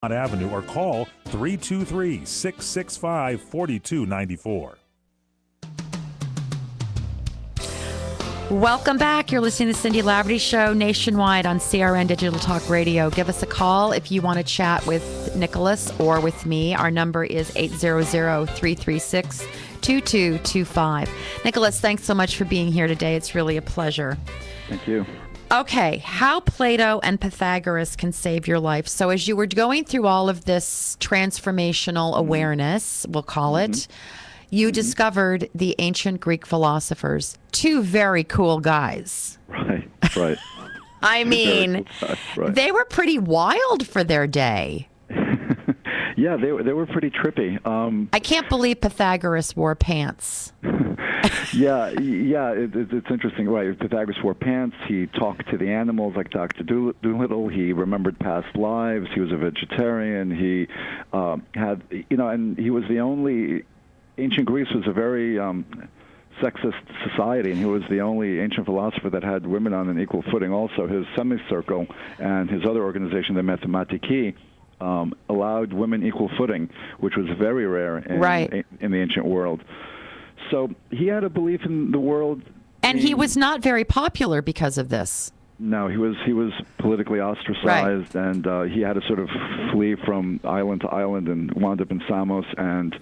Avenue or call 323-665-4294. Welcome back. You're listening to the Cindy Laverty Show nationwide on CRN Digital Talk Radio. Give us a call if you want to chat with Nicholas or with me. Our number is 800-336-2225. Nicholas, thanks so much for being here today. It's really a pleasure. Thank you. Okay, how Plato and Pythagoras can save your life. So as you were going through all of this transformational awareness, we'll call it, you discovered the ancient Greek philosophers, two very cool guys. Right. I mean, right. They were pretty wild for their day. Yeah, they were pretty trippy. I can't believe Pythagoras wore pants. Yeah, it's interesting. Right, Pythagoras wore pants. He talked to the animals like Dr. Dolittle. He remembered past lives. He was a vegetarian. He had, and he was the only. Ancient Greece was a very sexist society, and he was the only ancient philosopher that had women on an equal footing. Also, his semicircle and his other organization, the Mathematiki, allowed women equal footing, which was very rare in the ancient world. So he had a belief in the world. And he was not very popular because of this. No, he was politically ostracized, and he had to sort of flee from island to island and wound up in Samos and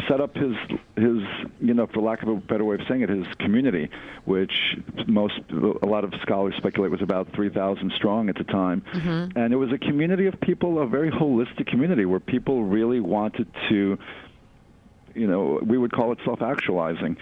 set up his, for lack of a better way of saying it, his community, which a lot of scholars speculate was about 3,000 strong at the time. Mm-hmm. And it was a community of people, a very holistic community where people really wanted to, we would call it self-actualizing.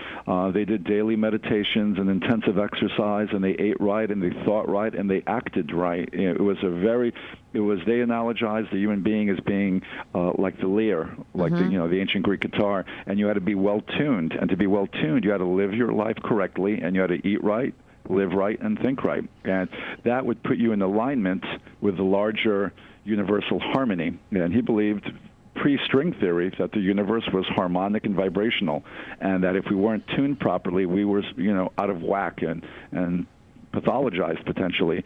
They did daily meditations and intensive exercise, and they ate right, and they thought right, and they acted right. They analogized the human being as being like the lyre, like the ancient Greek guitar, and you had to be well-tuned. And to be well-tuned, you had to live your life correctly, and you had to eat right, live right, and think right. And that would put you in alignment with the larger universal harmony. And he believed, pre-string theory, that the universe was harmonic and vibrational, and that if we weren't tuned properly, we were, out of whack and pathologized potentially.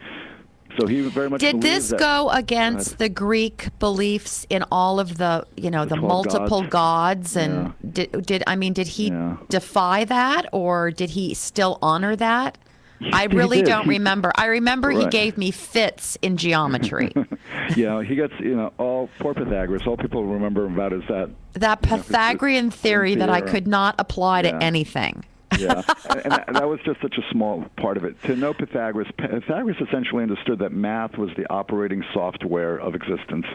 So he very much did this go against the Greek beliefs in all of the, the multiple gods? And did he defy that, or did he still honor that? I really don't remember. I remember he gave me fits in geometry. Yeah, he gets, all poor Pythagoras. All people remember about is that Pythagorean theory that I could not apply to anything. Yeah, and that was just such a small part of it. To know Pythagoras essentially understood that math was the operating software of existence.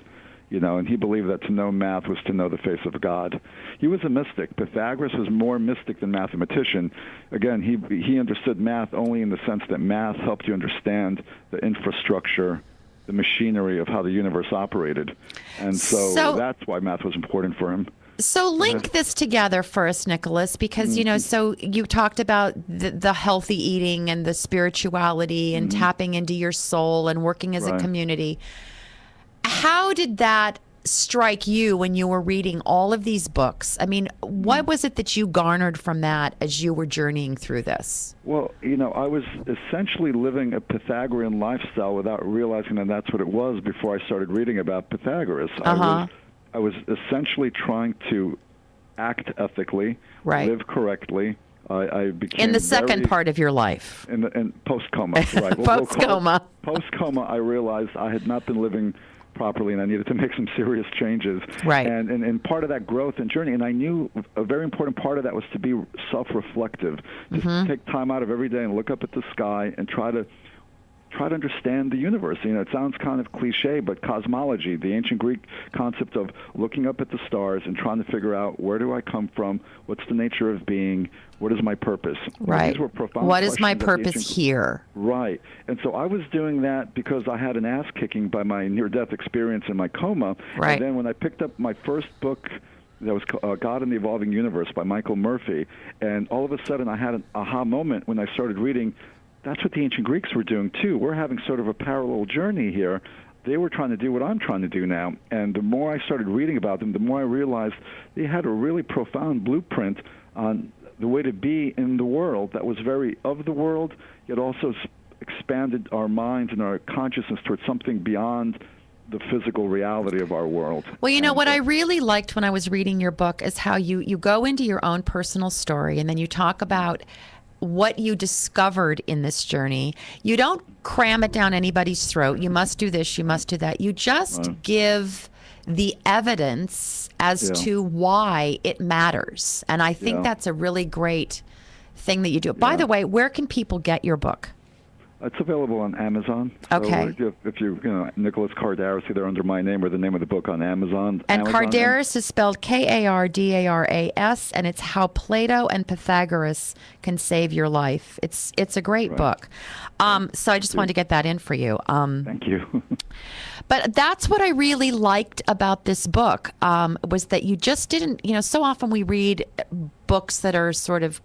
And he believed that to know math was to know the face of God. He was a mystic. Pythagoras was more mystic than mathematician. Again, he understood math only in the sense that math helped you understand the infrastructure, the machinery of how the universe operated. And so that's why math was important for him. So link this together first, Nicholas, because, so you talked about the healthy eating and the spirituality and tapping into your soul and working as a community. How did that strike you when you were reading all of these books? I mean, what was it that you garnered from that as you were journeying through this? Well, I was essentially living a Pythagorean lifestyle without realizing that that's what it was before I started reading about Pythagoras. I was essentially trying to act ethically, live correctly. I became in the second part of your life. In post-coma, right. Post-coma. Post-coma, I realized I had not been living properly, and I needed to make some serious changes. Right. And part of that growth and journey, and I knew a very important part of that was to be self-reflective, to take time out of every day and look up at the sky and try to understand the universe. It sounds kind of cliche, but cosmology, the ancient Greek concept of looking up at the stars and trying to figure out, where do I come from? What's the nature of being? What is my purpose? Right. These were profound what is my questions purpose here? Right. And so I was doing that because I had an ass kicking by my near-death experience in my coma. Right. And then when I picked up my first book, that was God and the Evolving Universe by Michael Murphy, and all of a sudden I had an aha moment when I started reading. That's what the ancient Greeks were doing, too. We're having sort of a parallel journey here. They were trying to do what I'm trying to do now. And the more I started reading about them, the more I realized they had a really profound blueprint on the way to be in the world that was very of the world, yet also expanded our minds and our consciousness towards something beyond the physical reality of our world. Well, you know, what I really liked when I was reading your book is how you go into your own personal story, and then you talk about what you discovered in this journey. You don't cram it down anybody's throat. You must do this, you must do that. You just give the evidence as to why it matters. And I think that's a really great thing that you do. By the way, where can people get your book? It's available on Amazon. Okay. So if you Nicholas Kardaras, either under my name or the name of the book on Amazon. And Kardaras is spelled Kardaras, and it's How Plato and Pythagoras Can Save Your Life. It's a great book. So I just wanted to get that in for you. Thank you. But that's what I really liked about this book, was that you just didn't, so often we read books that are sort of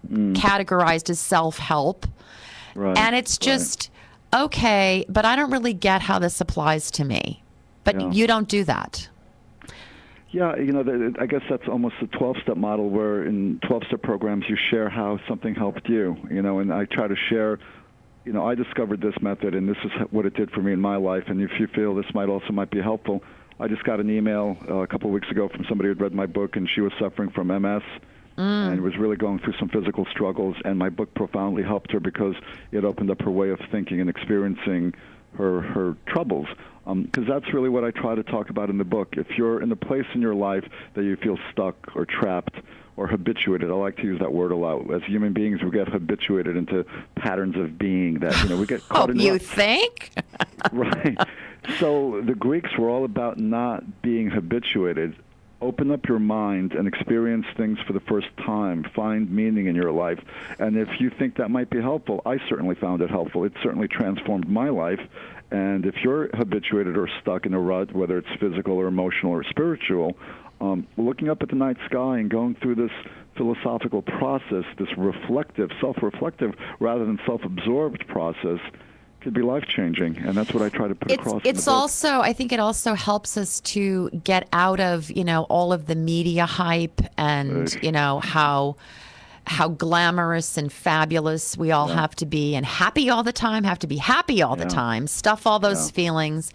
categorized as self-help. Right, and it's just, okay, but I don't really get how this applies to me. But you don't do that. Yeah, I guess that's almost a 12-step model where in 12-step programs you share how something helped you, and I try to share, I discovered this method and this is what it did for me in my life, and if you feel this might be helpful. I just got an email a couple of weeks ago from somebody who had read my book, and she was suffering from MS. And was really going through some physical struggles, and my book profoundly helped her because it opened up her way of thinking and experiencing her troubles. Because that's really what I try to talk about in the book. If you're in a place in your life that you feel stuck or trapped or habituated, I like to use that word a lot. As human beings, we get habituated into patterns of being that, we get caught in. You think? Right. So the Greeks were all about not being habituated. Open up your mind and experience things for the first time. Find meaning in your life. And if you think that might be helpful, I certainly found it helpful. It certainly transformed my life. And if you're habituated or stuck in a rut, whether it's physical or emotional or spiritual, looking up at the night sky and going through this philosophical process, this reflective, self-reflective rather than self-absorbed process, could be life-changing, and that's what I try to put across in the book. It's also, I think it also helps us to get out of, all of the media hype and, how glamorous and fabulous we all have to be, and happy all the time, have to be happy all the time, stuff all those feelings.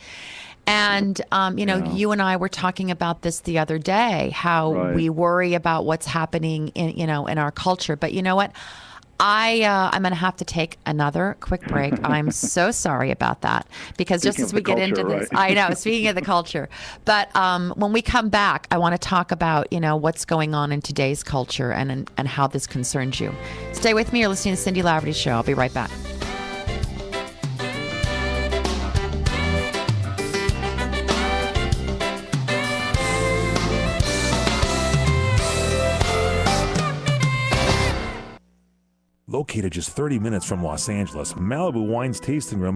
And, you and I were talking about this the other day, how we worry about what's happening in our culture. But you know what? I'm going to have to take another quick break. I'm so sorry about that, because just as we get into this, I know, speaking of the culture, but when we come back, I want to talk about, what's going on in today's culture and how this concerns you. Stay with me. You're listening to Cindy Laverty's show. I'll be right back. Located just 30 minutes from Los Angeles, Malibu Wine's tasting room